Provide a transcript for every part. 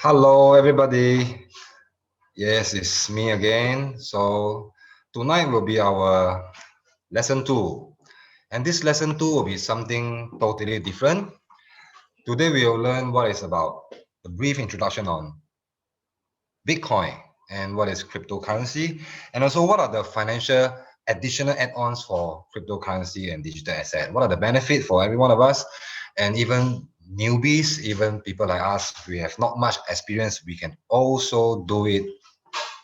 Hello, everybody. Yes, it's me again. So tonight will be our lesson 2. And this lesson 2 will be something totally different. Today we will learn what is about a brief introduction on Bitcoin and what is cryptocurrency, and also what are the financial additional add-ons for cryptocurrency and digital asset. What are the benefits for every one of us, and even newbies, even people like us, we have not much experience, we can also do it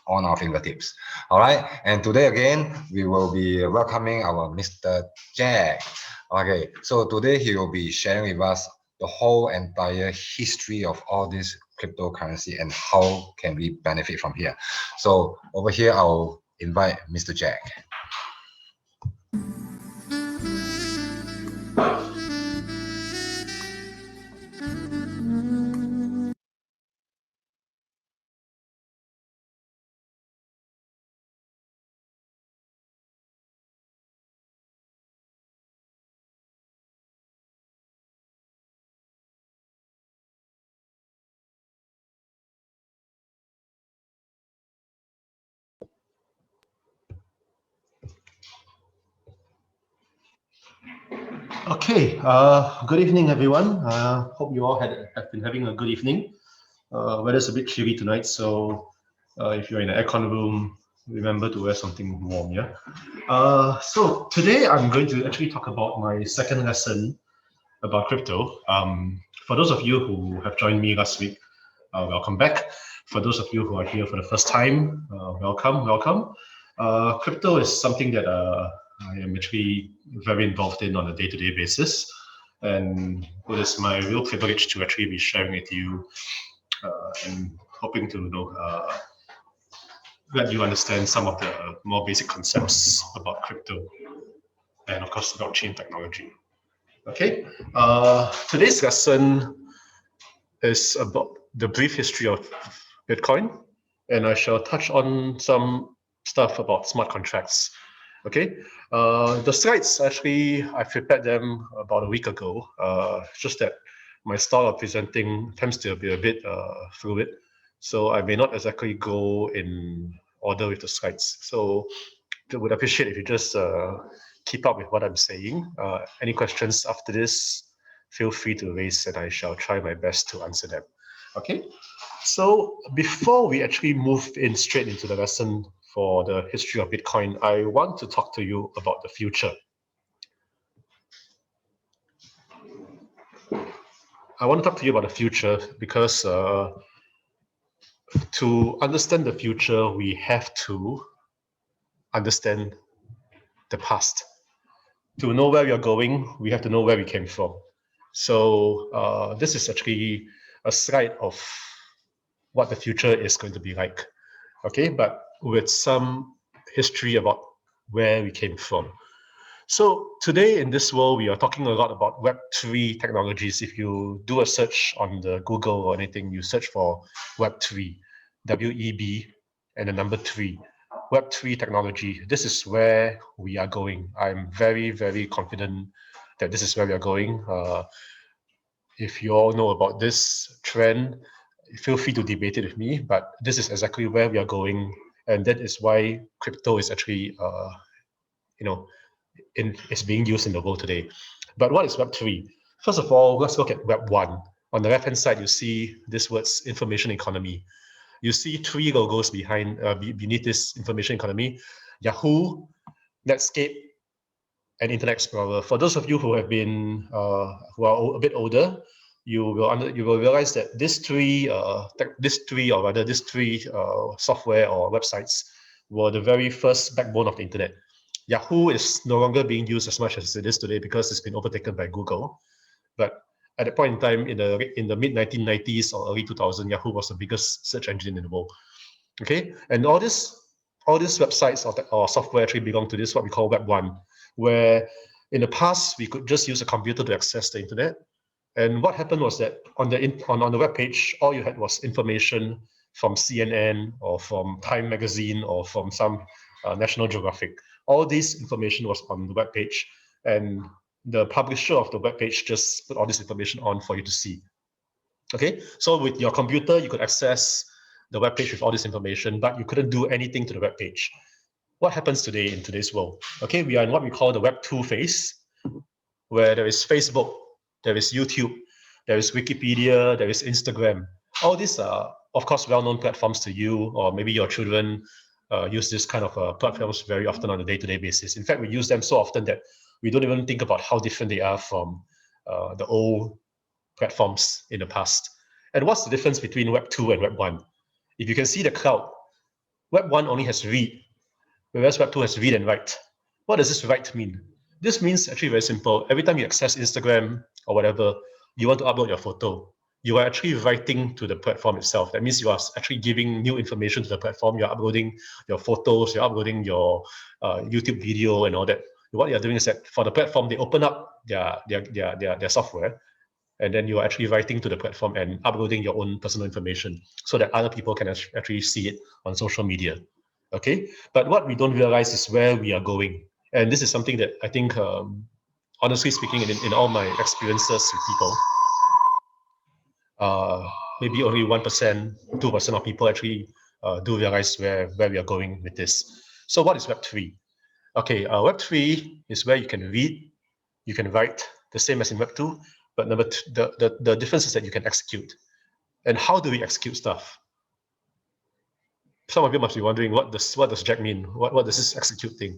on our fingertips. All right. And today again, we will be welcoming our Mr. Jack. Okay. So today he will be sharing with us the whole entire history of all this cryptocurrency and how can we benefit from here. So over here, I'll invite Mr. Jack. Okay, good evening, everyone. Hope you all have been having a good evening. Weather's a bit chilly tonight, so if you're in an aircon room, remember to wear something warm, yeah? So today I'm going to actually talk about my second lesson about crypto. For those of you who have joined me last week, welcome back. For those of you who are here for the first time, welcome. Crypto is something that I am actually very involved in on a day-to-day basis, and it is my real privilege to actually be sharing with you and hoping to let you understand some of the more basic concepts about crypto and of course blockchain technology. Okay, today's lesson is about the brief history of Bitcoin, and I shall touch on some stuff about smart contracts. Okay, the slides actually I prepared them about a week ago. Just that my style of presenting tends to be a bit fluid, so I may not exactly go in order with the slides. So I would appreciate if you just keep up with what I'm saying. Any questions after this, feel free to raise and I shall try my best to answer them. Okay, so before we actually move in straight into the lesson for the history of Bitcoin, I want to talk to you about the future. I want to talk to you about the future because to understand the future, we have to understand the past. To know where we are going, we have to know where we came from. So this is actually a slide of what the future is going to be like, okay? But with some history about where we came from. So today in this world, we are talking a lot about Web3 technologies. If you do a search on the Google or anything, you search for Web3, W-E-B, and the number 3. Web3 technology, this is where we are going. I'm very, very confident that this is where we are going. If you all know about this trend, feel free to debate it with me, but this is exactly where we are going. And that is why crypto is actually, is being used in the world today. But what is Web3? First of all, let's look at Web 1. On the left-hand side, you see this word's information economy. You see 3 logos beneath this information economy: Yahoo, Netscape, and Internet Explorer. For those of you who have been who are a bit older, you will realize that these three software or websites were the very first backbone of the internet. Yahoo is no longer being used as much as it is today because it's been overtaken by Google. But at that point in time, in the mid 1990s or early 2000s, Yahoo was the biggest search engine in the world. Okay, and all these websites or software actually belong to this what we call Web 1, where in the past we could just use a computer to access the internet. And what happened was that on the web page, all you had was information from CNN or from Time magazine or from some National Geographic. All this information was on the web page, and the publisher of the web page just put all this information on for you to see. Okay, so with your computer, you could access the web page with all this information, but you couldn't do anything to the web page. What happens today in today's world? Okay, we are in what we call the Web 2 phase, where there is Facebook, there is YouTube, there is Wikipedia, there is Instagram. All these are, of course, well-known platforms to you, or maybe your children use this kind of platforms very often on a day-to-day basis. In fact, we use them so often that we don't even think about how different they are from the old platforms in the past. And what's the difference between Web 2 and Web 1? If you can see the cloud, Web 1 only has read, whereas Web 2 has read and write. What does this write mean? This means actually very simple. Every time you access Instagram or whatever, you want to upload your photo, you are actually writing to the platform itself. That means you are actually giving new information to the platform. You're uploading your photos, you're uploading your YouTube video and all that. What you're doing is that for the platform, they open up their software, and then you are actually writing to the platform and uploading your own personal information so that other people can actually see it on social media. Okay, but what we don't realize is where we are going. And this is something that I think, honestly speaking, in all my experiences with people, maybe only 1%, 2% of people actually do realize where we are going with this. So what is Web3? Okay, Web3 is where you can read, you can write, the same as in Web2, but the difference is that you can execute. And how do we execute stuff? Some of you must be wondering, what does Jack mean? What does this execute thing?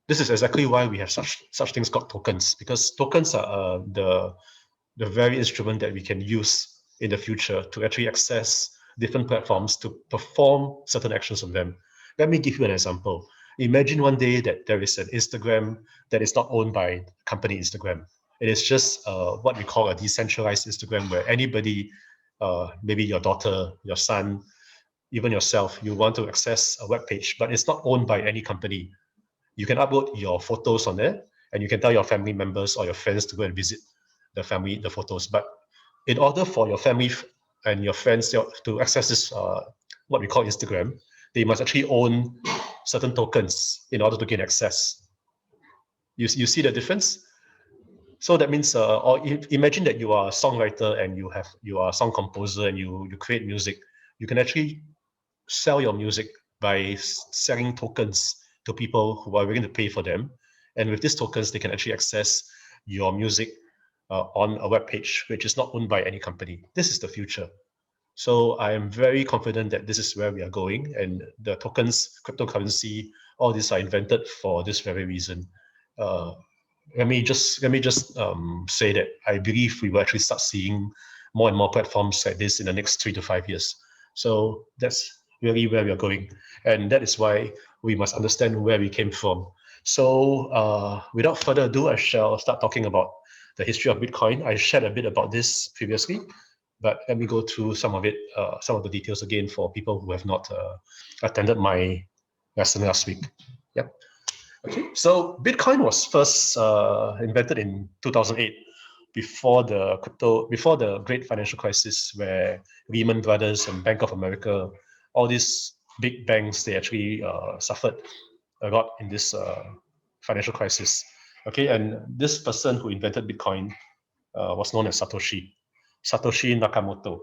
This is exactly why we have such things called tokens, because tokens are the very instrument that we can use in the future to actually access different platforms to perform certain actions on them. Let me give you an example. Imagine one day that there is an Instagram that is not owned by company Instagram. It is just what we call a decentralized Instagram, where anybody, maybe your daughter, your son, even yourself, you want to access a web page, but it's not owned by any company. You can upload your photos on there, and you can tell your family members or your friends to go and visit the photos. But in order for your family and your friends to access this, what we call Instagram, they must actually own certain tokens in order to gain access. You see the difference? So that means, or imagine that you are a songwriter and you are a song composer and you create music. You can actually sell your music by selling tokens to people who are willing to pay for them. And with these tokens, they can actually access your music on a web page, which is not owned by any company. This is the future. So I am very confident that this is where we are going, and the tokens, cryptocurrency, all these are invented for this very reason. Let me just say that I believe we will actually start seeing more and more platforms like this in the next 3 to 5 years. So that's really where we are going, and that is why we must understand where we came from. So without further ado, I shall start talking about the history of Bitcoin. I shared a bit about this previously, but let me go through some of it, some of the details again for people who have not attended my lesson last week. Yep. Okay. So Bitcoin was first invented in 2008, before the great financial crisis, where Lehman Brothers and Bank of America, all these big banks, they actually suffered a lot in this financial crisis. Okay, and this person who invented Bitcoin was known as Satoshi Nakamoto.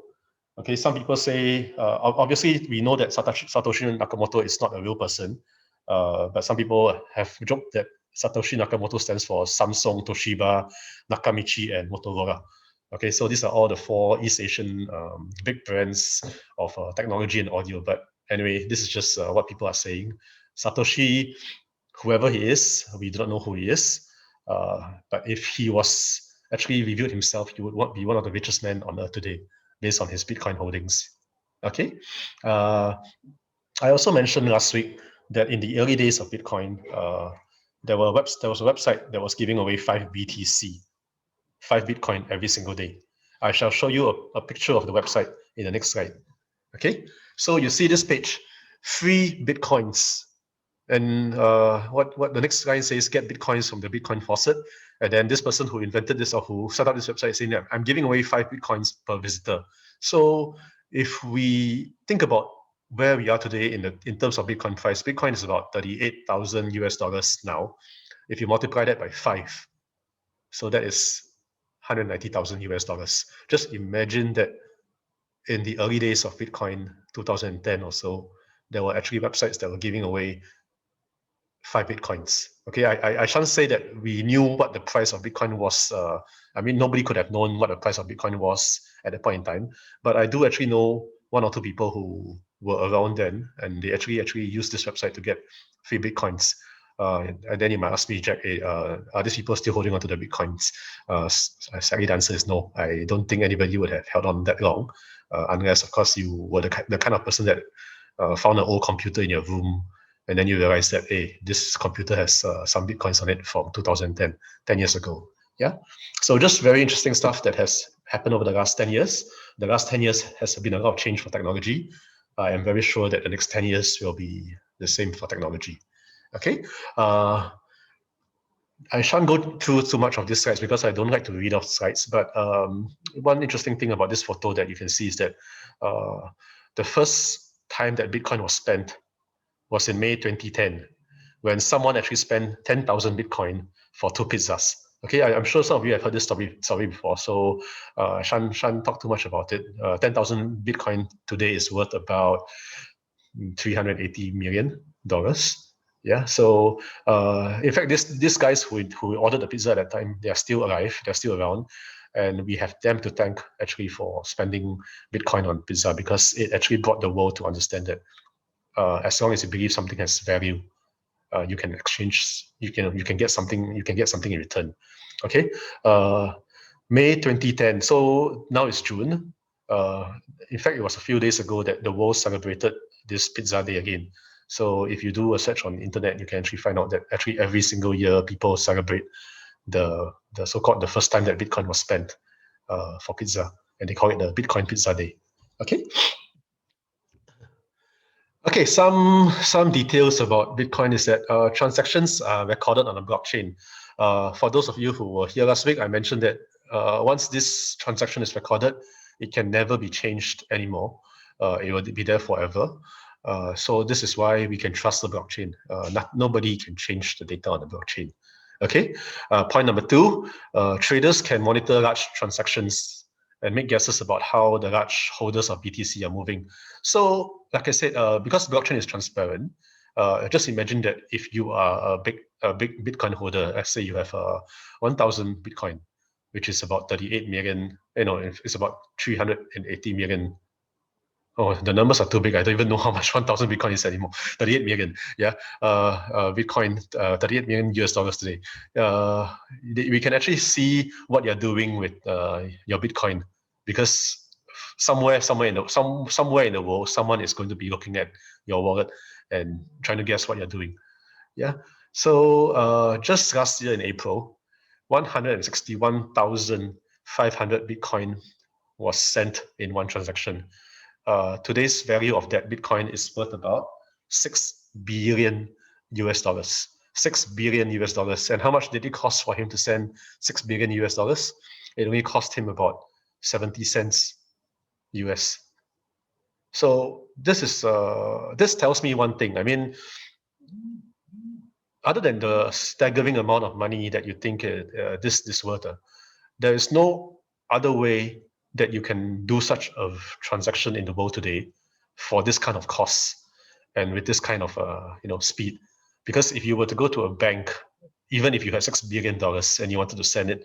Okay, some people say, obviously we know that Satoshi Nakamoto is not a real person, but some people have joked that Satoshi Nakamoto stands for Samsung, Toshiba, Nakamichi, and Motorola. Okay, so these are all the 4 East Asian big brands of technology and audio. But anyway, this is just what people are saying. Satoshi, whoever he is, we do not know who he is. But if he was actually revealed himself, he would be one of the richest men on earth today, based on his Bitcoin holdings. Okay. I also mentioned last week that in the early days of Bitcoin, there was a website that was giving away 5 BTC, 5 Bitcoin every single day. I shall show you a picture of the website in the next slide. Okay, so you see this page, free Bitcoins. And what the next line says, get Bitcoins from the Bitcoin faucet. And then this person who invented this or who set up this website is saying that I'm giving away 5 Bitcoins per visitor. So if we think about where we are today in terms of Bitcoin price, Bitcoin is about 38,000 US dollars now. If you multiply that by 5, so that is 190,000 US dollars. Just imagine that in the early days of Bitcoin, 2010 or so, there were actually websites that were giving away 5 Bitcoins. Okay, I shan't say that we knew what the price of Bitcoin was. I mean, nobody could have known what the price of Bitcoin was at that point in time. But I do actually know 1 or 2 people who were around then, and they actually used this website to get free Bitcoins. And then you might ask me, Jack, hey, are these people still holding on to the Bitcoins? Sadly, the answer is no. I don't think anybody would have held on that long, unless, of course, you were the kind of person that found an old computer in your room, and then you realize that, hey, this computer has some Bitcoins on it from 2010, 10 years ago. Yeah. So just very interesting stuff that has happened over the last 10 years. The last 10 years has been a lot of change for technology. I am very sure that the next 10 years will be the same for technology. Okay. I shan't go through too much of these slides because I don't like to read off slides. But one interesting thing about this photo that you can see is that the first time that Bitcoin was spent was in May 2010, when someone actually spent 10,000 Bitcoin for 2 pizzas. Okay, I'm sure some of you have heard this story before, so I shan't talk too much about it. 10,000 Bitcoin today is worth about $380 million. Yeah, so in fact, these guys who ordered the pizza at that time, they are still alive, they're still around, and we have them to thank actually for spending Bitcoin on pizza, because it actually brought the world to understand that as long as you believe something has value, you can exchange, you can get something in return. Okay, May 2010. So now it's June. In fact, it was a few days ago that the world celebrated this Pizza Day again. So if you do a search on the internet, you can actually find out that actually every single year people celebrate the so-called the first time that Bitcoin was spent for pizza, and they call it the Bitcoin Pizza Day. Okay. Okay, some details about Bitcoin is that transactions are recorded on a blockchain. For those of you who were here last week, I mentioned that once this transaction is recorded, it can never be changed anymore. It will be there forever. So this is why we can trust the blockchain. Nobody can change the data on the blockchain. Okay. Point number 2, traders can monitor large transactions and make guesses about how the large holders of BTC are moving. So, like I said, because blockchain is transparent, just imagine that if you are a big Bitcoin holder, let's say you have 1,000 Bitcoin, which is about 38 million, it's about 380 million. Oh, the numbers are too big. I don't even know how much 1,000 Bitcoin is anymore. 38 million, yeah. Bitcoin, 38 million US dollars today. We can actually see what you're doing with your Bitcoin, because somewhere in the world, someone is going to be looking at your wallet and trying to guess what you're doing. Yeah. So just last year in April, 161,500 Bitcoin was sent in one transaction. Today's value of that Bitcoin is worth about $6 billion US. $6 billion US. And how much did it cost for him to send $6 billion US? It only cost him about 70 cents US. So this is this tells me one thing. I mean, other than the staggering amount of money that you think this worth, there is no other way that you can do such a transaction in the world today for this kind of cost and with this kind of speed. Because if you were to go to a bank, even if you had $6 billion and you wanted to send it,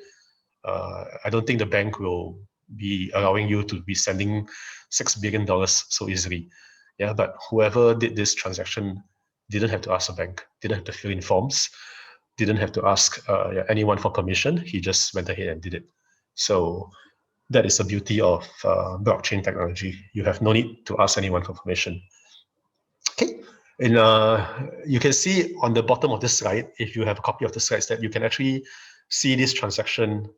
I don't think the bank will be allowing you to be sending $6 billion so easily. Yeah, but whoever did this transaction didn't have to ask a bank, didn't have to fill in forms, didn't have to ask anyone for permission. He just went ahead and did it. So that is the beauty of blockchain technology. You have no need to ask anyone for permission. Okay, and you can see on the bottom of this slide, if you have a copy of the slides, that you can actually see this transaction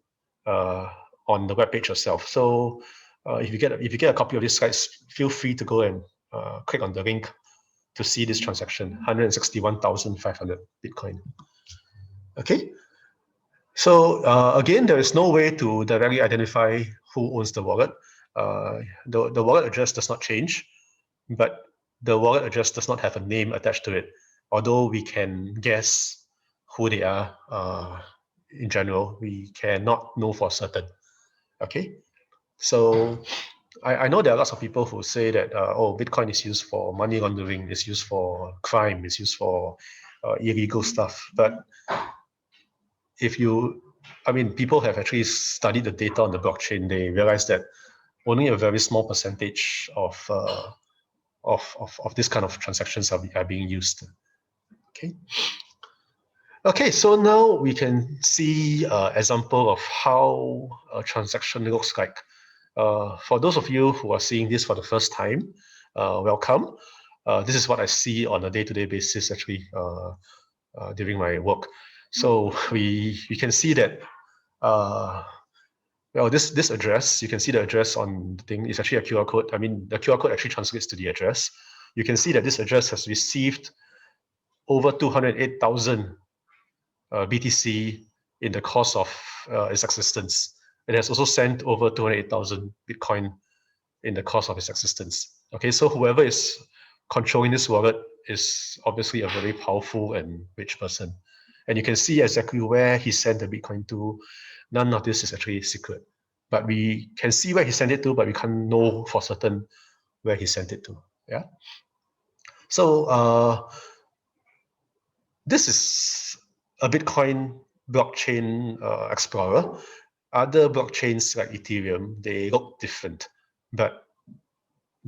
on the web page yourself. So if you get a copy of these slides, feel free to go and click on the link to see this transaction, 161,500 Bitcoin. Okay. So again, there is no way to directly identify who owns the wallet. The wallet address does not change, but the wallet address does not have a name attached to it, although we can guess who they are. In general, we cannot know for certain. Okay, so I know there are lots of people who say that, oh, Bitcoin is used for money laundering, it's used for crime, it's used for illegal stuff. But if you, I mean, people have actually studied the data on the blockchain. They realize that only a very small percentage of this kind of transactions are being used. Okay. Okay, so now we can see an example of how a transaction looks like. For those of you who are seeing this for the first time, welcome. This is what I see on a day-to-day basis actually during my work. So we can see that, well, this address, you can see the address on the thing is actually a QR code. I mean, the QR code actually translates to the address. You can see that this address has received over 208,000 BTC in the course of its existence. It has also sent over 208,000 Bitcoin in the course of its existence. Okay, so whoever is controlling this wallet is obviously a very powerful and rich person. And you can see exactly where he sent the Bitcoin to. None of this is actually secret. But we can see where he sent it to, but we can't know for certain where he sent it to. Yeah. So this is a Bitcoin blockchain explorer. Other blockchains like Ethereum, they look different, but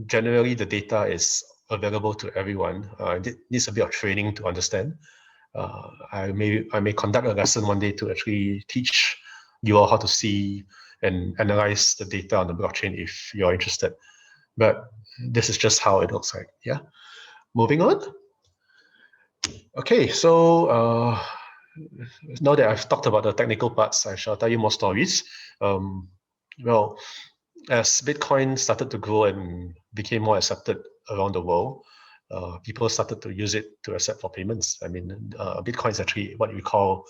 generally the data is available to everyone. It needs a bit of training to understand. I may conduct a lesson one day to actually teach you all how to see and analyze the data on the blockchain if you're interested. But this is just how it looks like. Yeah. Moving on. Okay, so now that I've talked about the technical parts, I shall tell you more stories. Well, as Bitcoin started to grow and became more accepted around the world, people started to use it to accept for payments. I mean, Bitcoin is actually what we call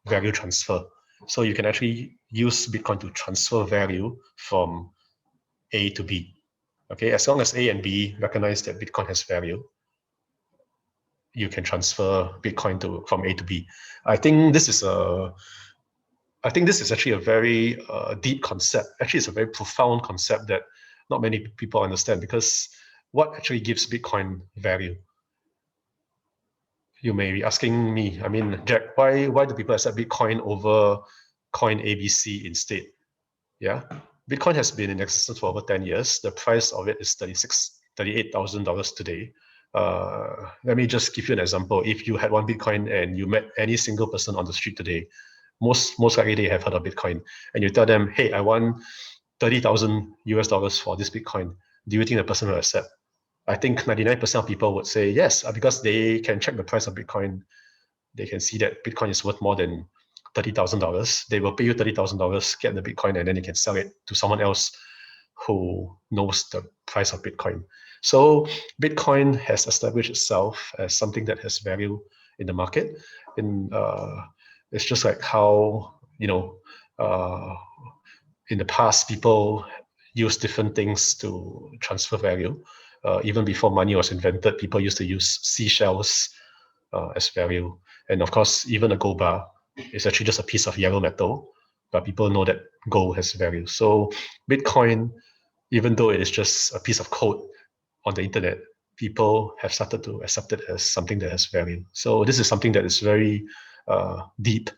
value transfer. So you can actually use Bitcoin to transfer value from A to B. Okay, as long as A and B recognize that Bitcoin has value, you can transfer Bitcoin from A to B. I think this is actually a very deep concept. Actually, it's a very profound concept that not many people understand, because what actually gives Bitcoin value? You may be asking me, I mean, Jack, why do people accept Bitcoin over coin ABC instead? Yeah, Bitcoin has been in existence for over 10 years. The price of it is $38,000 today. Let me just give you an example. If you had one Bitcoin and you met any single person on the street today, most likely they have heard of Bitcoin, and you tell them, hey, I want 30,000 US dollars for this Bitcoin. Do you think the person will accept? I think 99% of people would say yes, because they can check the price of Bitcoin. They can see that Bitcoin is worth more than $30,000. They will pay you $30,000, get the Bitcoin, and then you can sell it to someone else who knows the price of Bitcoin. So Bitcoin has established itself as something that has value in the market. It's just like how, you know, in the past, people used different things to transfer value. Even before money was invented, people used to use seashells as value. And of course, even a gold bar is actually just a piece of yellow metal, but people know that gold has value. So Bitcoin, even though it is just a piece of code on the internet, people have started to accept it as something that has value. So this is something that is very deep,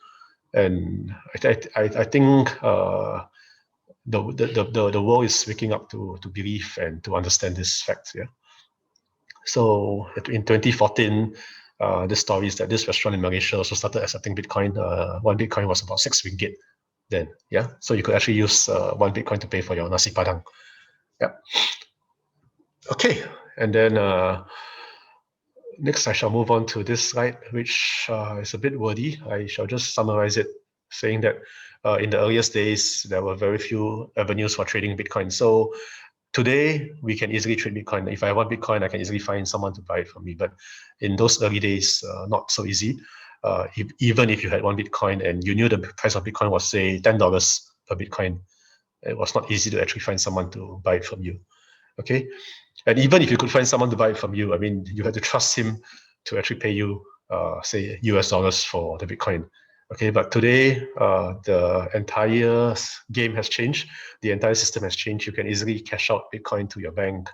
and I think the world is waking up to believe and to understand this fact. Yeah. So in 2014, the story is that this restaurant in Malaysia also started accepting Bitcoin. One Bitcoin was about 6 ringgit then. Yeah. So you could actually use 1 Bitcoin to pay for your nasi padang. Yeah. Okay. And then next, I shall move on to this slide, which is a bit wordy. I shall just summarize it, saying that in the earliest days, there were very few avenues for trading Bitcoin. So today, we can easily trade Bitcoin. If I want Bitcoin, I can easily find someone to buy it from me. But in those early days, not so easy. Even if you had one Bitcoin and you knew the price of Bitcoin was, say, $10 per Bitcoin, it was not easy to actually find someone to buy it from you. Okay. And even if you could find someone to buy it from you, I mean, you had to trust him to actually pay you, say, US dollars for the Bitcoin. Okay, but today the entire game has changed. The entire system has changed. You can easily cash out Bitcoin to your bank.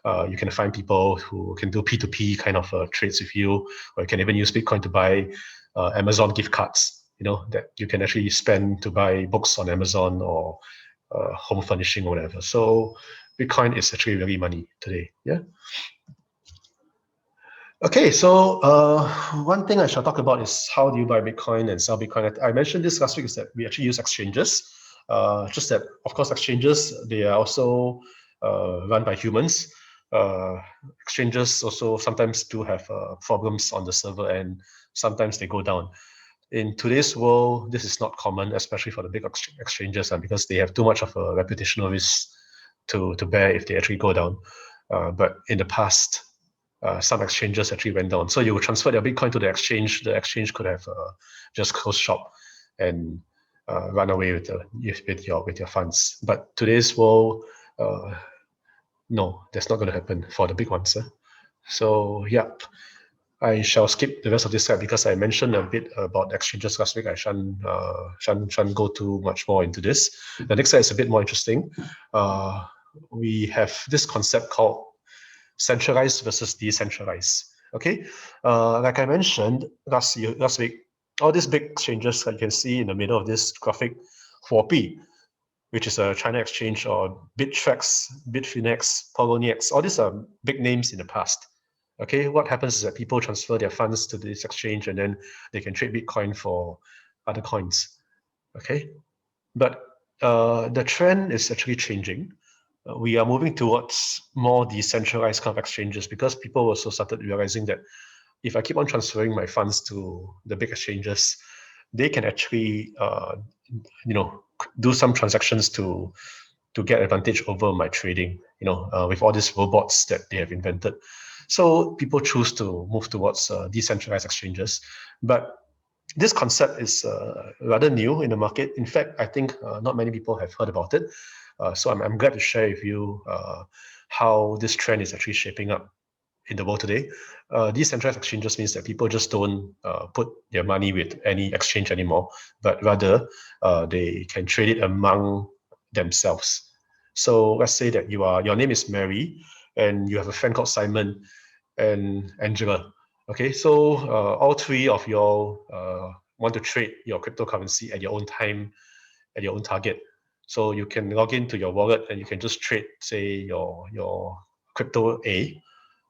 You can find people who can do P2P kind of trades with you, or you can even use Bitcoin to buy Amazon gift cards. You know, that you can actually spend to buy books on Amazon or home furnishing or whatever. So Bitcoin is actually really money today. Yeah. Okay, so one thing I shall talk about is how do you buy Bitcoin and sell Bitcoin. I mentioned this last week is that we actually use exchanges. Just that, of course, exchanges, they are also run by humans. Exchanges also sometimes do have problems on the server and sometimes they go down. In today's world, this is not common, especially for the big exchanges, because they have too much of a reputational risk to bear if they actually go down. But in the past, some exchanges actually went down. So you would transfer your Bitcoin to the exchange could have just closed shop and run away with your funds. But today's world, no, that's not going to happen for the big ones. So yeah, I shall skip the rest of this slide because I mentioned a bit about exchanges last week. I shan't go too much more into this. The next slide is a bit more interesting. We have this concept called centralized versus decentralized. Okay, like I mentioned last week, all these big exchanges that you can see in the middle of this graphic, 4P, which is a China exchange, or Bittrex, Bitfinex, Poloniex, all these are big names in the past. Okay, what happens is that people transfer their funds to this exchange and then they can trade Bitcoin for other coins. Okay, but the trend is actually changing. We are moving towards more decentralized kind of exchanges because people also started realizing that if I keep on transferring my funds to the big exchanges, they can actually, do some transactions to get advantage over my trading. With all these robots that they have invented, so people choose to move towards decentralized exchanges. But this concept is rather new in the market. In fact, I think not many people have heard about it. So I'm glad to share with you how this trend is actually shaping up in the world today. Decentralized exchanges means that people just don't put their money with any exchange anymore, but rather they can trade it among themselves. So let's say that your name is Mary and you have a friend called Simon and Angela. Okay, so all three of you all want to trade your cryptocurrency at your own time, at your own target. So you can log into your wallet and you can just trade, say, your crypto A.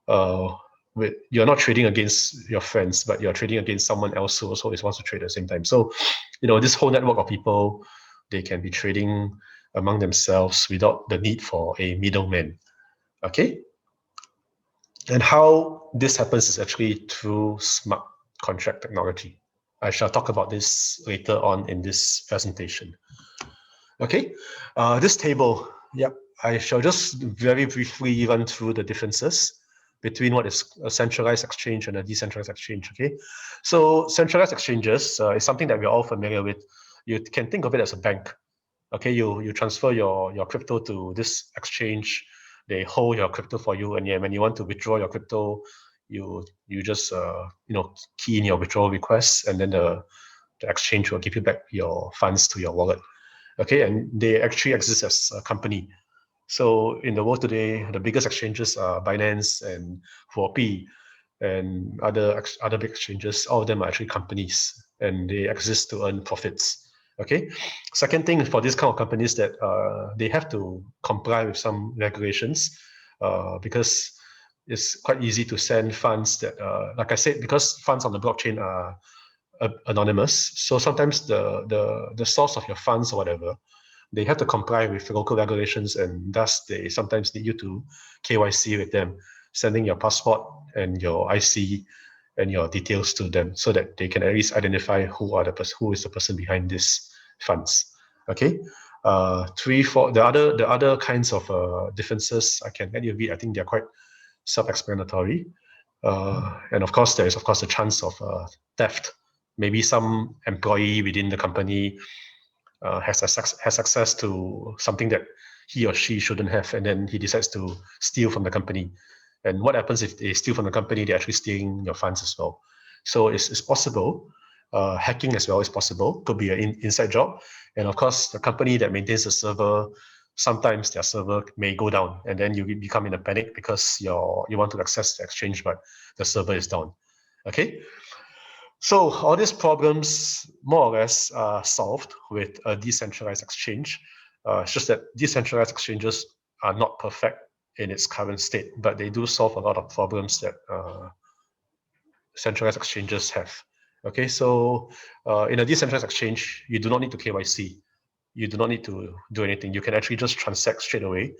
You're not trading against your friends, but you're trading against someone else who also wants to trade at the same time. So, this whole network of people, they can be trading among themselves without the need for a middleman. Okay. And how this happens is actually through smart contract technology. I shall talk about this later on in this presentation. Okay, this table, yep, I shall just very briefly run through the differences between what is a centralized exchange and a decentralized exchange. Okay, so centralized exchanges is something that we're all familiar with. You can think of it as a bank. Okay, you transfer your crypto to this exchange. They hold your crypto for you, and when you want to withdraw your crypto, you just key in your withdrawal request, and then the exchange will give you back your funds to your wallet. Okay, and they actually exist as a company. So in the world today, the biggest exchanges are Binance and 4P and other big exchanges. All of them are actually companies, and they exist to earn profits. Okay. Second thing for these kind of companies that they have to comply with some regulations because it's quite easy to send funds that, like I said, because funds on the blockchain are anonymous. So sometimes the source of your funds or whatever, they have to comply with local regulations, and thus they sometimes need you to KYC with them, sending your passport and your IC and your details to them so that they can at least identify who is the person behind these funds. Okay. 3, 4. The other kinds of differences I can let you read. I think they're quite self-explanatory. And of course, there is the chance of theft. Maybe some employee within the company has access to something that he or she shouldn't have, and then he decides to steal from the company. And what happens if they steal from the company? They're actually stealing your funds as well. So it's possible hacking as well is possible. Could be an inside job. And of course, the company that maintains the server, sometimes their server may go down, and then you become in a panic because you want to access the exchange, but the server is down. Okay. So all these problems more or less are solved with a decentralized exchange. It's just that decentralized exchanges are not perfect in its current state, but they do solve a lot of problems that centralized exchanges have. Okay, so in a decentralized exchange, you do not need to KYC. You do not need to do anything. You can actually just transact straight away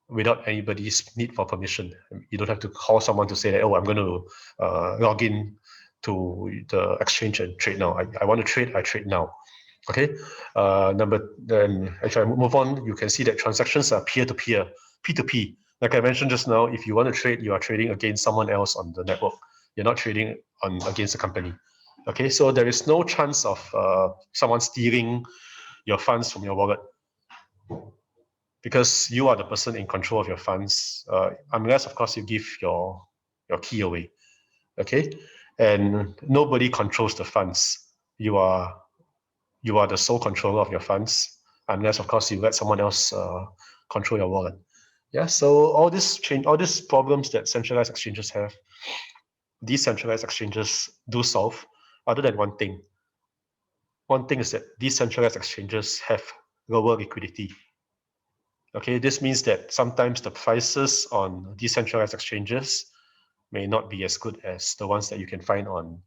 without anybody's need for permission. You don't have to call someone to say that, oh, I'm going to log in to the exchange and trade now. I want to trade, I trade now. Okay. Then if I move on, you can see that transactions are peer-to-peer, P2P. Like I mentioned just now, if you want to trade, you are trading against someone else on the network. You're not trading against a company. Okay, so there is no chance of someone stealing your funds from your wallet, because you are the person in control of your funds, unless of course you give your key away. Okay, and nobody controls the funds. You are the sole controller of your funds, unless of course you let someone else control your wallet. Yeah, so all these problems that centralized exchanges have, decentralized exchanges do solve, other than one thing. One thing is that decentralized exchanges have lower liquidity. Okay, this means that sometimes the prices on decentralized exchanges may not be as good as the ones that you can find on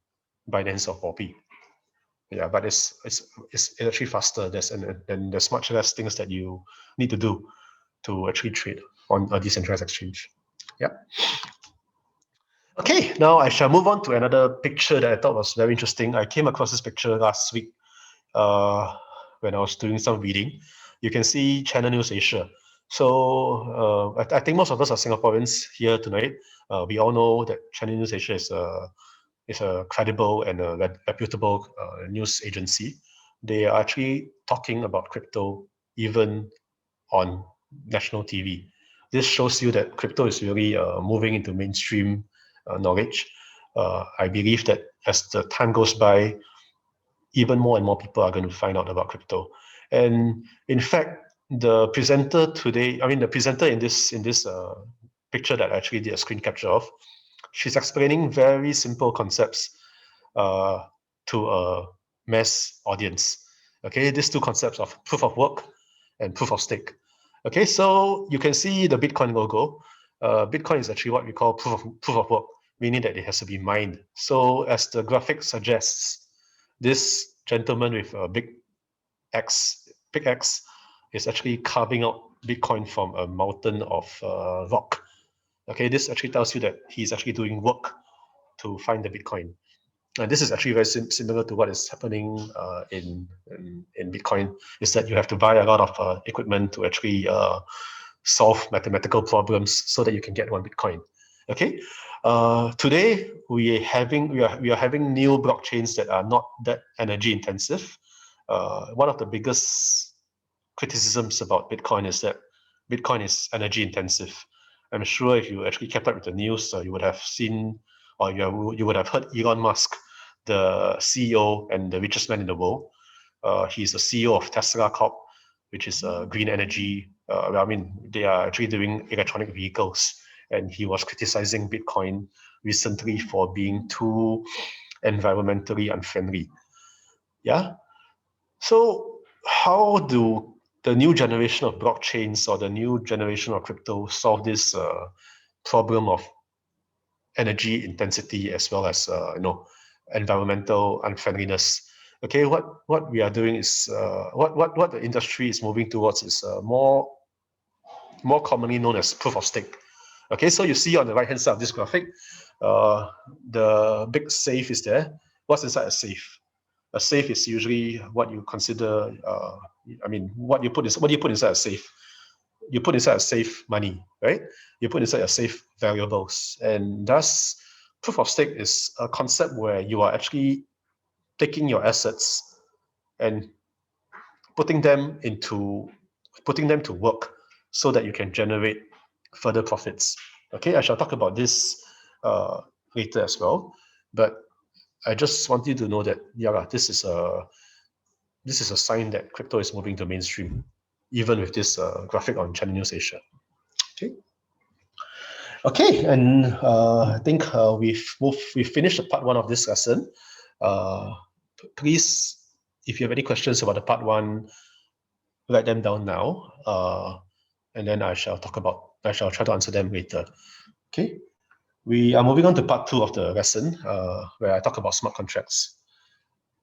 Binance or Huobi. Yeah, but it's actually faster. There's much less things that you need to do to actually trade on a decentralized exchange. Yeah. Okay, now I shall move on to another picture that I thought was very interesting. I came across this picture last week when I was doing some reading. You can see Channel News Asia. So I think most of us are Singaporeans here tonight. We all know that Channel News Asia is a credible and a reputable news agency. They are actually talking about crypto even on national TV. This shows you that crypto is really moving into mainstream knowledge. I believe that as the time goes by, even more and more people are going to find out about crypto. And in fact, the presenter today, the presenter in this picture that I actually did a screen capture of, she's explaining very simple concepts to a mass audience. Okay, these two concepts of proof of work and proof of stake. Okay, so you can see the Bitcoin logo. Bitcoin is actually what we call proof of work, meaning that it has to be mined. So as the graphic suggests, this gentleman with a big X is actually carving out Bitcoin from a mountain of rock. Okay, this actually tells you that he's actually doing work to find the Bitcoin. And this is actually very similar to what is happening in Bitcoin, is that you have to buy a lot of equipment to actually solve mathematical problems so that you can get one Bitcoin. Okay, today we are having new blockchains that are not that energy intensive. One of the biggest criticisms about Bitcoin is that Bitcoin is energy intensive. I'm sure if you actually kept up with the news, you would have seen, or you would have heard Elon Musk, the CEO and the richest man in the world. He's the CEO of Tesla Corp, which is green energy. They are actually doing electronic vehicles, and he was criticizing Bitcoin recently for being too environmentally unfriendly. Yeah. So how do the new generation of blockchains or the new generation of crypto solve this problem of energy intensity as well as environmental unfriendliness? Okay, what we are doing is what the industry is moving towards is more commonly known as proof of stake. Okay, so you see on the right hand side of this graphic, the big safe is there. What's inside a safe? A safe is usually what you consider. What you put inside a safe. You put inside a safe money, right? You put inside a safe valuables, and thus proof of stake is a concept where you are actually taking your assets and putting them to work so that you can generate further profits. Okay, I shall talk about this later as well. But I just want you to know that this is a sign that crypto is moving to mainstream, even with this graphic on Channel News Asia. Okay, and I think we've finished part 1 of this lesson. Please, if you have any questions about the part 1, write them down now, and then I shall try to answer them later. Okay, we are moving on to part 2 of the lesson, where I talk about smart contracts.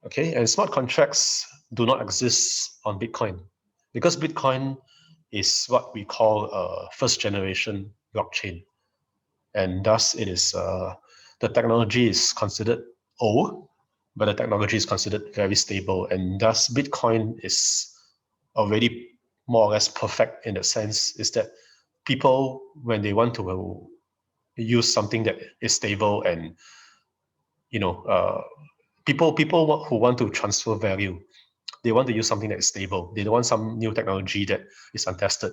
Okay, and smart contracts do not exist on Bitcoin because Bitcoin is what we call a first-generation blockchain, and thus it is the technology is considered old, but the technology is considered very stable, and thus Bitcoin is already more or less perfect in the sense is that people, when they want to use something that is stable and people who want to transfer value, they want to use something that is stable. They don't want some new technology that is untested.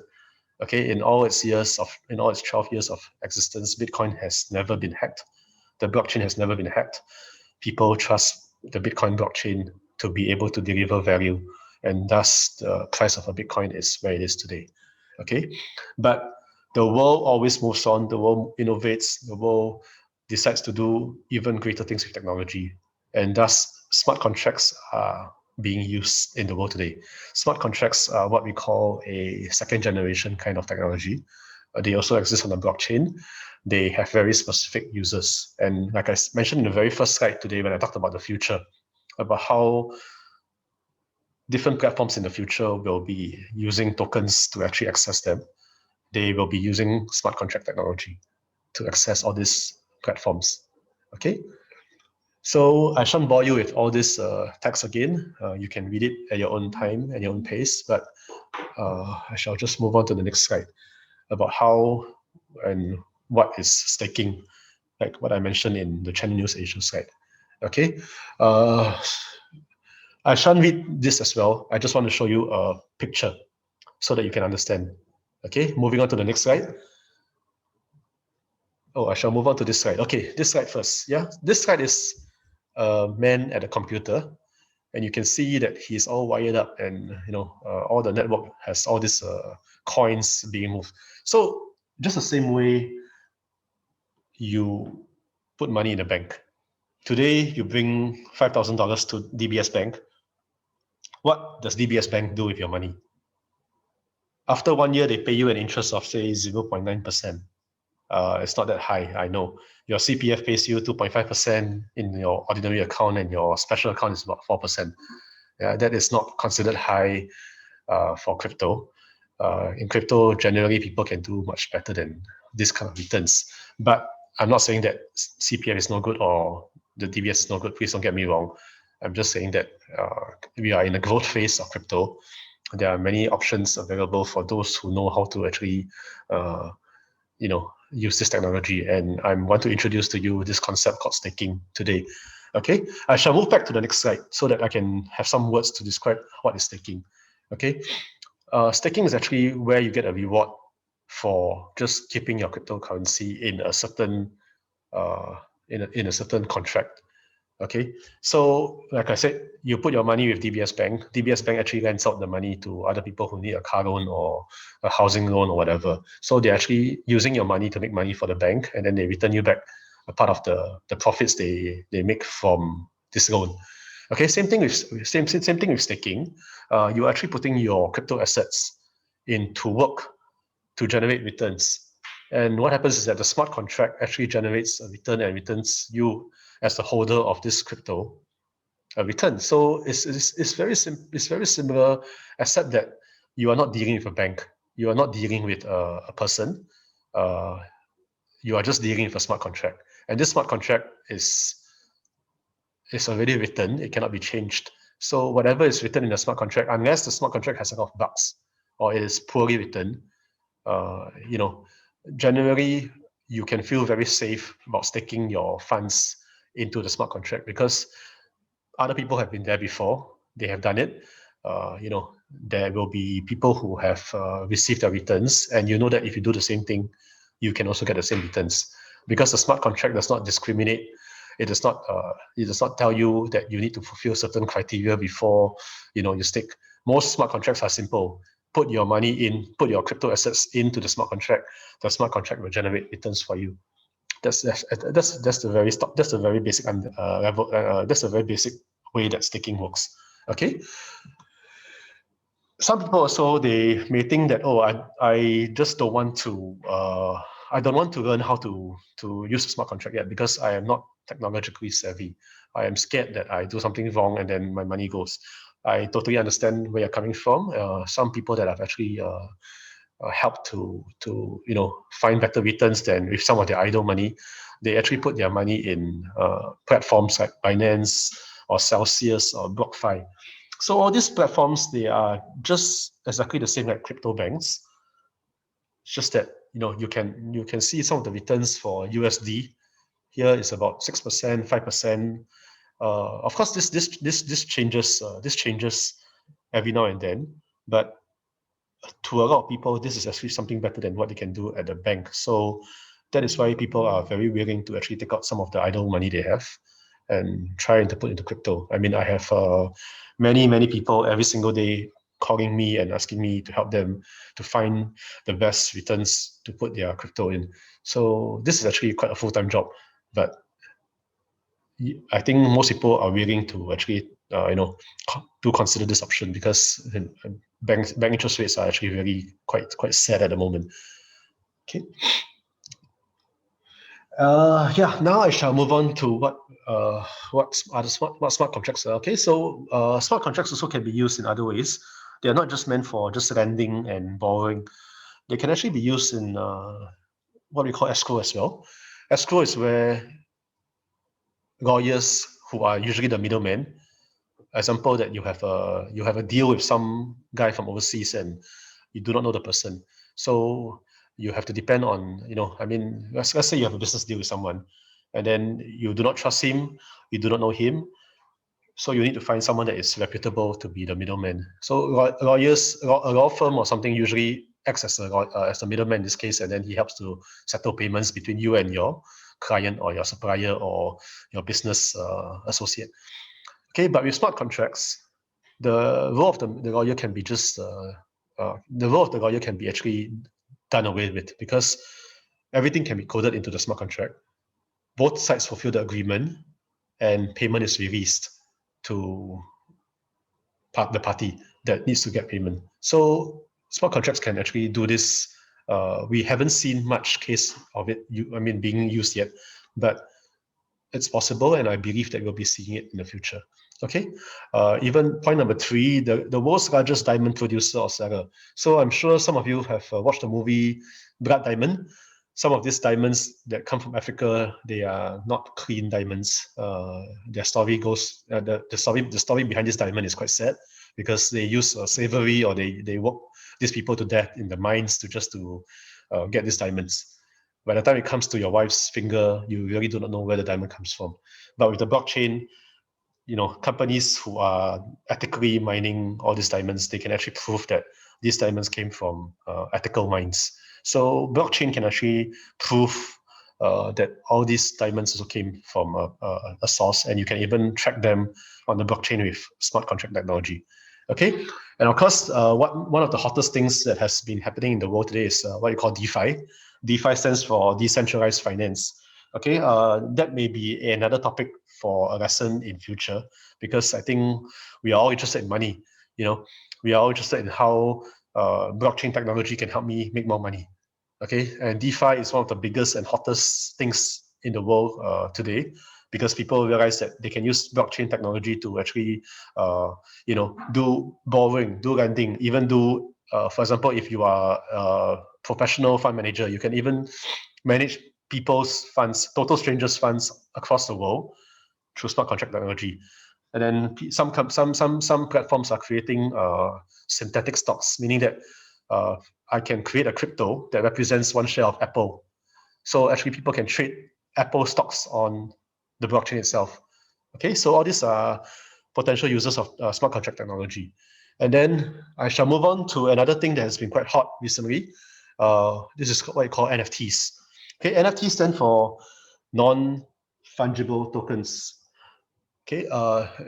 Okay, in all its 12 years of existence, Bitcoin has never been hacked. The blockchain has never been hacked. People trust the Bitcoin blockchain to be able to deliver value, and thus the price of a Bitcoin is where it is today. Okay, but the world always moves on. The world innovates. The world decides to do even greater things with technology, and thus smart contracts are being used in the world today. Smart contracts are what we call a second generation kind of technology. They also exist on the blockchain. They have very specific uses. And like I mentioned in the very first slide today, when I talked about the future, about how different platforms in the future will be using tokens to actually access them, they will be using smart contract technology to access all these platforms. Okay. So I shan't bore you with all this text again. You can read it at your own time and your own pace, but I shall just move on to the next slide about how and what is staking, like what I mentioned in the Channel News Asia slide. Okay. I shan't read this as well. I just want to show you a picture so that you can understand. Okay, moving on to the next slide. Oh, I shall move on to this slide. Okay, this slide first. Yeah, this slide is a man at a computer, and you can see that he's all wired up, and all the network has all these coins being moved. So just the same way you put money in a bank. Today you bring $5,000 to DBS Bank. What does DBS Bank do with your money? After 1 year, they pay you an interest of say 0.9%. It's not that high, I know. Your CPF pays you 2.5% in your ordinary account, and your special account is about 4%. Yeah, that is not considered high for crypto. In crypto, generally, people can do much better than this kind of returns. But I'm not saying that CPF is no good or the DBS is no good. Please don't get me wrong. I'm just saying that we are in a growth phase of crypto. There are many options available for those who know how to actually use this technology, and I want to introduce to you this concept called staking today. Okay, I shall move back to the next slide so that I can have some words to describe what is staking. Okay, staking is actually where you get a reward for just keeping your cryptocurrency in a certain in a certain contract. Okay, so like I said, you put your money with DBS Bank. DBS Bank actually lends out the money to other people who need a car loan or a housing loan or whatever. So they're actually using your money to make money for the bank, and then they return you back a part of the profits they make from this loan. Okay, same thing with staking. You're actually putting your crypto assets into work to generate returns. And what happens is that the smart contract actually generates a return and returns you as the holder of this crypto a return. So it's very similar, except that you are not dealing with a bank. You are not dealing with a person. You are just dealing with a smart contract. And this smart contract is already written. It cannot be changed. So whatever is written in the smart contract, unless the smart contract has a lot of bugs or it is poorly written, generally you can feel very safe about staking your funds into the smart contract because other people have been there before. They have done it. There will be people who have received their returns, and you know that if you do the same thing, you can also get the same returns because the smart contract does not discriminate It does not tell you that you need to fulfill certain criteria before you stake. Most smart contracts are simple. Put your money in, put your crypto assets into the smart contract. The smart contract will generate returns for you. That's the very basic level. That's the very basic way that staking works. Okay. Some people also, they may think that, oh, I just don't want to I don't want to learn how to use a smart contract yet because I am not technologically savvy. I am scared that I do something wrong and then my money goes. I totally understand where you're coming from. Some people that have actually helped to find better returns than with some of their idle money, they actually put their money in platforms like Binance or Celsius or BlockFi. So all these platforms, they are just exactly the same like crypto banks. It's just that you can see some of the returns for USD. Here is about 6%, 5%. Of course, this changes every now and then, but to a lot of people, this is actually something better than what they can do at the bank. So that is why people are very willing to actually take out some of the idle money they have and try to put into crypto. I mean, I have many people every single day calling me and asking me to help them to find the best returns to put their crypto in. So this is actually quite a full-time job, but I think most people are willing to actually to consider this option because bank interest rates are actually really quite sad at the moment. Okay. Now I shall move on to what smart contracts are. Okay, so smart contracts also can be used in other ways. They are not just meant for just lending and borrowing. They can actually be used in what we call escrow as well. Escrow is where lawyers, who are usually the middlemen, example that you have a deal with some guy from overseas and you do not know the person, so you have to depend on let's say you have a business deal with someone and then you do not trust him, you do not know him, so you need to find someone that is reputable to be the middleman. So lawyers, a law firm or something usually acts as the middleman in this case, and then he helps to settle payments between you and your client or your supplier or your business associate. Okay, but with smart contracts, the role of the lawyer can be just the role of the lawyer can be actually done away with because everything can be coded into the smart contract. Both sides fulfill the agreement, and payment is released to the party that needs to get payment. So smart contracts can actually do this. We haven't seen much case of it, being used yet, but it's possible, and I believe that we'll be seeing it in the future. Okay, even point number 3, the world's largest diamond producer or seller. So I'm sure some of you have watched the movie Blood Diamond. Some of these diamonds that come from Africa, they are not clean diamonds. Their story goes, the story behind this diamond is quite sad because they use slavery, or they work these people to death in the mines to get these diamonds. By the time it comes to your wife's finger, you really do not know where the diamond comes from. But with the blockchain, companies who are ethically mining all these diamonds, they can actually prove that these diamonds came from ethical mines. So blockchain can actually prove that all these diamonds also came from a source, and you can even track them on the blockchain with smart contract technology. Okay, and of course, one of the hottest things that has been happening in the world today is what you call DeFi. DeFi stands for decentralized finance. Okay, that may be another topic for a lesson in future, because I think we are all interested in money. We are all interested in how blockchain technology can help me make more money. Okay, and DeFi is one of the biggest and hottest things in the world today, because people realize that they can use blockchain technology to actually, do borrowing, do lending, even do, for example, if you are a professional fund manager, you can even manage people's funds, total strangers' funds across the world through smart contract technology. And then some platforms are creating synthetic stocks, meaning that I can create a crypto that represents one share of Apple. So actually people can trade Apple stocks on the blockchain itself. Okay, so all these are potential users of smart contract technology. And then I shall move on to another thing that has been quite hot recently. This is what you call NFTs. Okay, NFTs stand for non fungible tokens. Okay,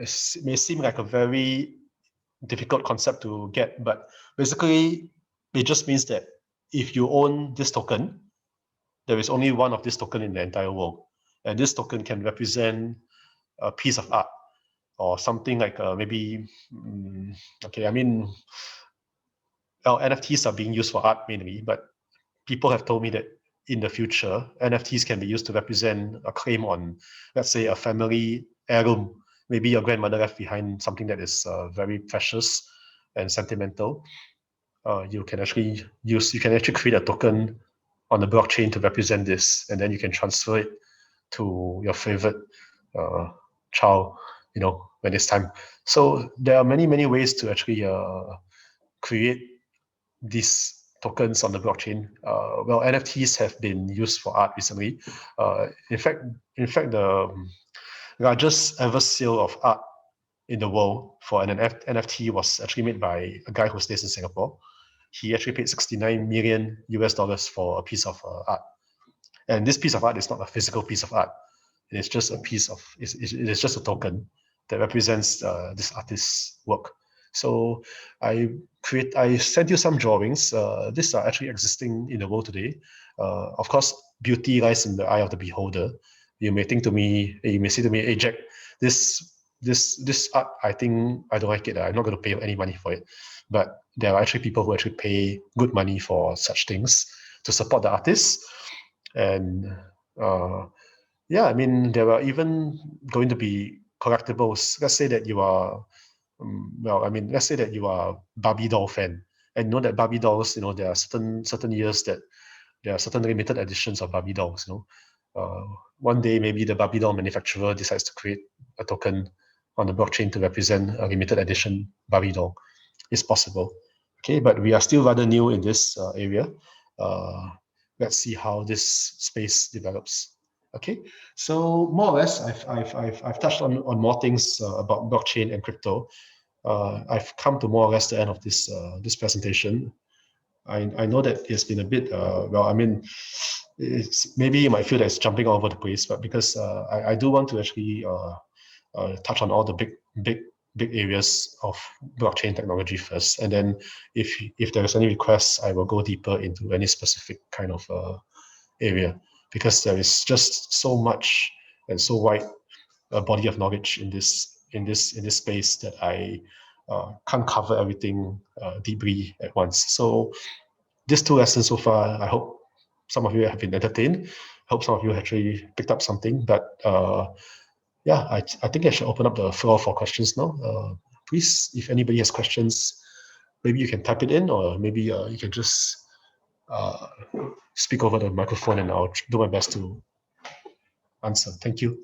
it may seem like a very difficult concept to get, but basically it just means that if you own this token, there is only one of this token in the entire world, and this token can represent a piece of art or something like maybe okay, I mean, well, NFTs are being used for art mainly, but people have told me that in the future, NFTs can be used to represent a claim on, let's say, a family heirloom. Maybe your grandmother left behind something that is very precious and sentimental. You can actually create a token on the blockchain to represent this, and then you can transfer it to your favorite child, when it's time. So there are many ways to actually create these tokens on the blockchain. Well, NFTs have been used for art recently. In fact, the largest ever sale of art in the world for an NFT was actually made by a guy who stays in Singapore. He actually paid $69 million for a piece of art. And this piece of art is not a physical piece of art. It's just a piece of, it's just a token that represents this artist's work. So I sent you some drawings. These are actually existing in the world today. Of course, beauty lies in the eye of the beholder. You may say to me, hey Jack, this art, I think I don't like it. I'm not going to pay any money for it. But there are actually people who actually pay good money for such things to support the artists. And yeah, I mean, there are even going to be collectibles. Let's say that you are, let's say that you are a Barbie doll fan, and you know that Barbie dolls, there are certain years that there are certain limited editions of Barbie dolls. One day maybe the Barbie doll manufacturer decides to create a token on the blockchain to represent a limited edition Barbie doll. It's possible. Okay, but we are still rather new in this area. Let's see how this space develops. Okay, so more or less, I've touched on more things about blockchain and crypto. I've come to more or less the end of this this presentation. I know that it's been a bit it's maybe you might feel that it's jumping all over the place, but because I do want to actually touch on all the big areas of blockchain technology first, and then if there is any requests, I will go deeper into any specific kind of area, because there is just so much and so wide a body of knowledge in this space that I can't cover everything deeply at once. So these 2 lessons so far, I hope some of you have been entertained. I hope some of you actually picked up something. But yeah, I think I should open up the floor for questions now. Please, if anybody has questions, maybe you can type it in, or maybe you can just speak over the microphone, and I'll do my best to answer. Thank you.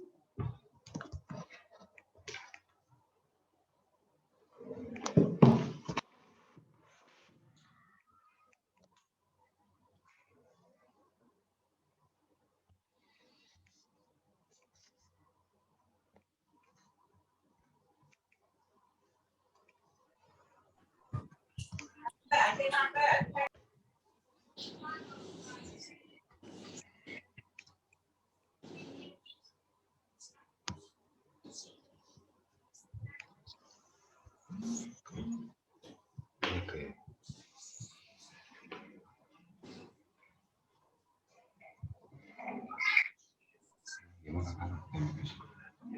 Okay.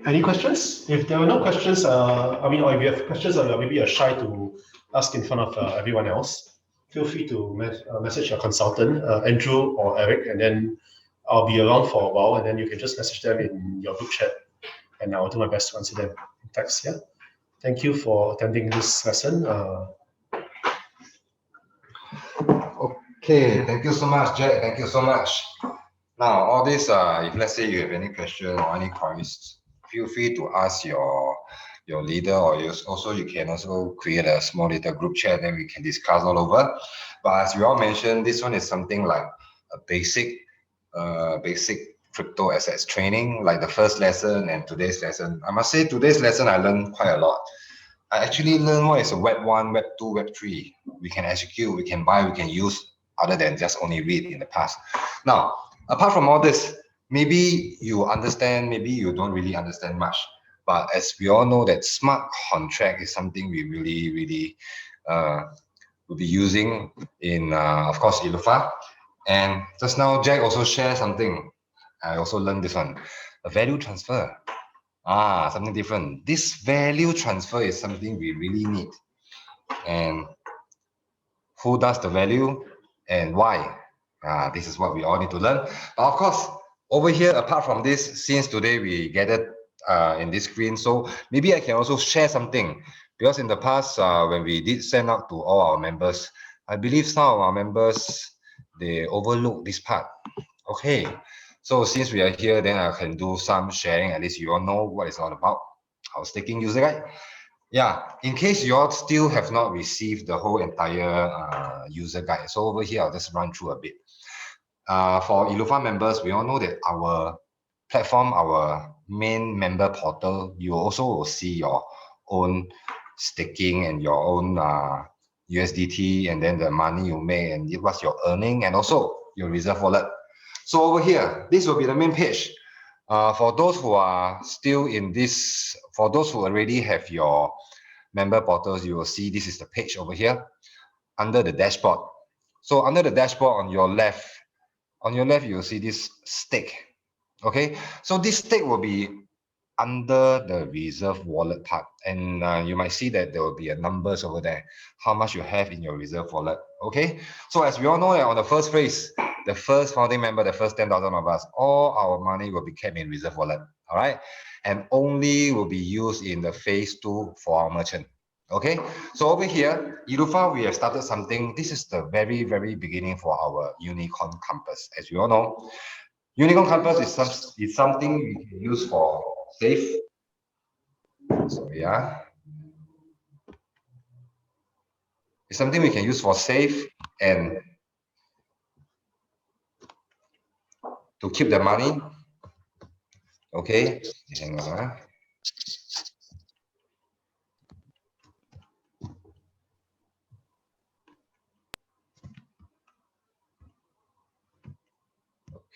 Any questions? If there are no questions, or if you have questions or maybe you're shy to ask in front of everyone else, feel free to message your consultant, Andrew or Eric, and then I'll be around for a while, and then you can just message them in your group chat, and I'll do my best to answer them in text. Yeah. Thank you for attending this lesson. Okay, thank you so much, Jack. Thank you so much. Now, all this, if let's say you have any question or any queries, feel free to ask your leader, or you can also create a small little group chat, and we can discuss all over. But as we all mentioned, this one is something like a basic crypto assets training, like the first lesson and today's lesson. I must say today's lesson I learned quite a lot. I actually learned what is a Web 1, Web 2, Web 3. We can execute, we can buy, we can use, other than just only read in the past. Now, apart from all this, maybe you understand, maybe you don't really understand much. But as we all know that smart contract is something we really will be using in, of course, ELLUFA. And just now, Jack also shared something. I also learned this one, a value transfer. Something different. This value transfer is something we really need. And who does the value and why? This is what we all need to learn. But of course, over here, apart from this, since today we gathered in this screen, so maybe I can also share something. Because in the past, when we did send out to all our members, I believe some of our members, they overlook this part. Okay, so since we are here, then I can do some sharing. At least you all know what it's all about. Our staking user guide. Yeah, in case you all still have not received the whole entire user guide, so over here I'll just run through a bit. For ELLUFA members, we all know that our platform, our main member portal, you also will see your own staking and your own USDT, and then the money you make and what's your earning, and also your reserve wallet. So over here, this will be the main page. For those who are still in this, for those who already have your member portals, you will see this is the page over here under the dashboard. So under the dashboard on your left, you will see this stake. Okay, so this stake will be under the reserve wallet part, and you might see that there will be a numbers over there, how much you have in your reserve wallet. Okay, so as we all know that on the first phase, the first founding member, the first 10,000 of us, all our money will be kept in reserve wallet. All right, and only will be used in the phase 2 for our merchant. Okay, so over here, ELLUFA, we have started something. This is the very beginning for our Unicorn Campus. As we all know, Unicorn Campus is something we can use for safe. Sorry, it's something we can use for safe and to keep the money. Okay, hang on.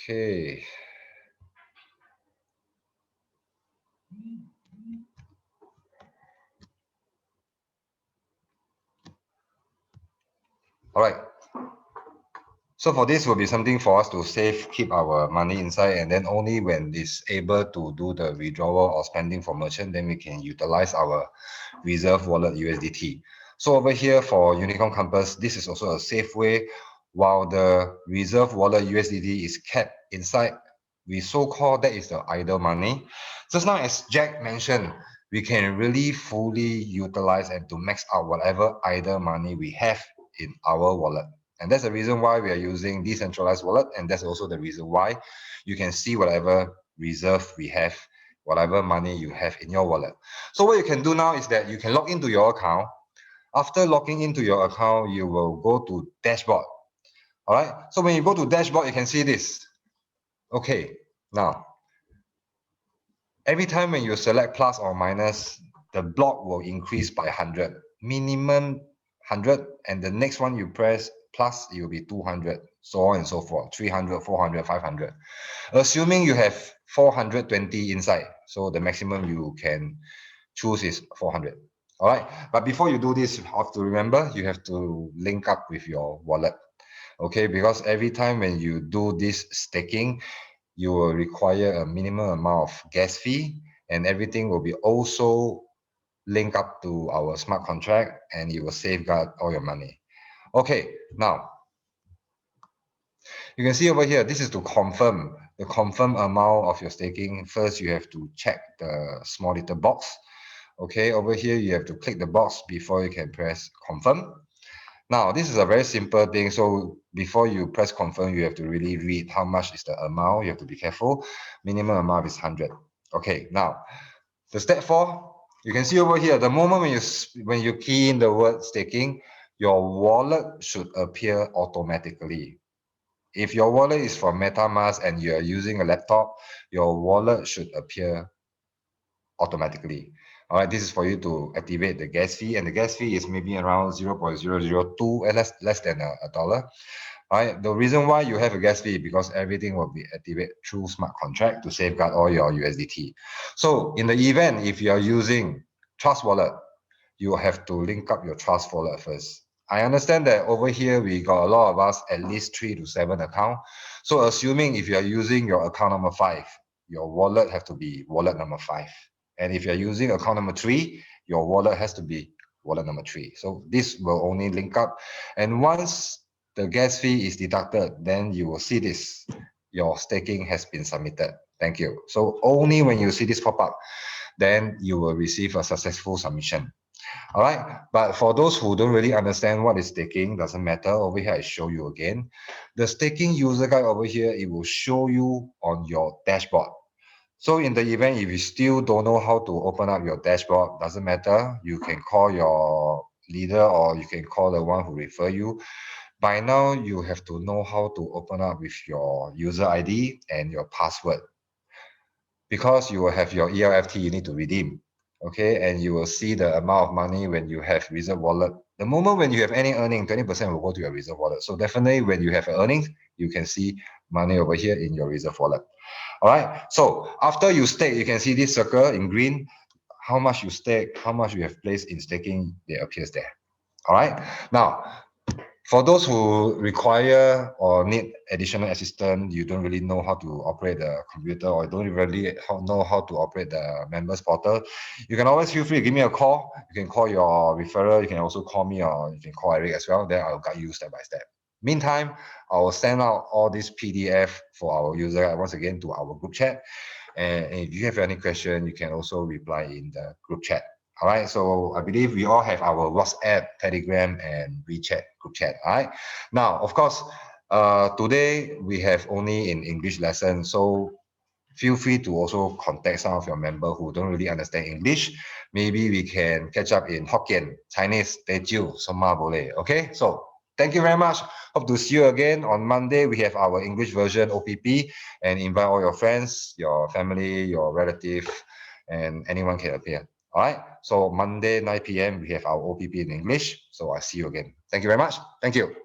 Okay. All right. So for this will be something for us to save, keep our money inside, and then only when it's able to do the withdrawal or spending for merchant, then we can utilize our reserve wallet USDT. So over here for Unicorn Campus, this is also a safe way. While the reserve wallet USDT is kept inside, we so-called that is the idle money. Just now, as Jack mentioned, we can really fully utilize and to max out whatever idle money we have in our wallet. And that's the reason why we are using decentralized wallet. And that's also the reason why you can see whatever reserve we have, whatever money you have in your wallet. So what you can do now is that you can log into your account. After logging into your account, you will go to dashboard. All right. So when you go to dashboard, you can see this. Okay. Now, every time when you select plus or minus, the block will increase by 100, minimum 100, and the next one you press plus, it will be 200, so on and so forth, 300, 400, 500. Assuming you have 420 inside, so the maximum you can choose is 400. All right, but before you do this, you have to remember you have to link up with your wallet. Okay, because every time when you do this staking, you will require a minimum amount of gas fee, and everything will be also linked up to our smart contract, and it will safeguard all your money. Okay, now you can see over here, this is to confirm the confirm amount of your staking. First, you have to check the small little box. Okay, over here, you have to click the box before you can press confirm. Now, this is a very simple thing. So before you press confirm, you have to really read how much is the amount. You have to be careful. Minimum amount is 100. Okay, now the step 4, you can see over here, the moment when you key in the word staking, your wallet should appear automatically. If your wallet is from MetaMask and you are using a laptop, your wallet should appear automatically. All right, this is for you to activate the gas fee, and the gas fee is maybe around 0.002, less than a dollar. Right? The reason why you have a gas fee because everything will be activated through smart contract to safeguard all your USDT. So in the event, if you are using Trust Wallet, you have to link up your Trust Wallet first. I understand that over here, we got a lot of us, at least 3 to 7 account. So assuming if you are using your account number 5, your wallet have to be wallet number 5. And if you're using account number 3, your wallet has to be wallet number 3. So this will only link up. And once the gas fee is deducted, then you will see this. Your staking has been submitted. Thank you. So only when you see this pop up, then you will receive a successful submission. All right. But for those who don't really understand what is staking, doesn't matter. Over here, I show you again. The staking user guide over here, it will show you on your dashboard. So in the event, if you still don't know how to open up your dashboard, doesn't matter. You can call your leader or you can call the one who refer you. By now, you have to know how to open up with your user ID and your password. Because you will have your ELFT you need to redeem. Okay, and you will see the amount of money when you have reserve wallet. The moment when you have any earning, 20% will go to your reserve wallet. So definitely when you have earnings, you can see money over here in your reserve wallet. All right. So after you stake, you can see this circle in green. How much you stake, how much you have placed in staking, it appears there. All right. Now, for those who require or need additional assistance, you don't really know how to operate the computer or don't really know how to operate the members portal, you can always feel free to give me a call. You can call your referrer. You can also call me or you can call Eric as well. Then I'll guide you step by step. Meantime, I will send out all this PDF for our user once again to our group chat. And if you have any question, you can also reply in the group chat. All right, so I believe we all have our WhatsApp, Telegram, and WeChat group chat. All right. Now, of course, today we have only in English lesson, so feel free to also contact some of your members who don't really understand English. Maybe we can catch up in Hokkien, Chinese, Teochew, Soma boleh. Okay, so thank you very much. Hope to see you again on Monday. We have our English version OPP, and invite all your friends, your family, your relative, and anyone can appear. All right. So Monday 9 p.m. we have our OPP in English. So I'll see you again. Thank you very much. Thank you.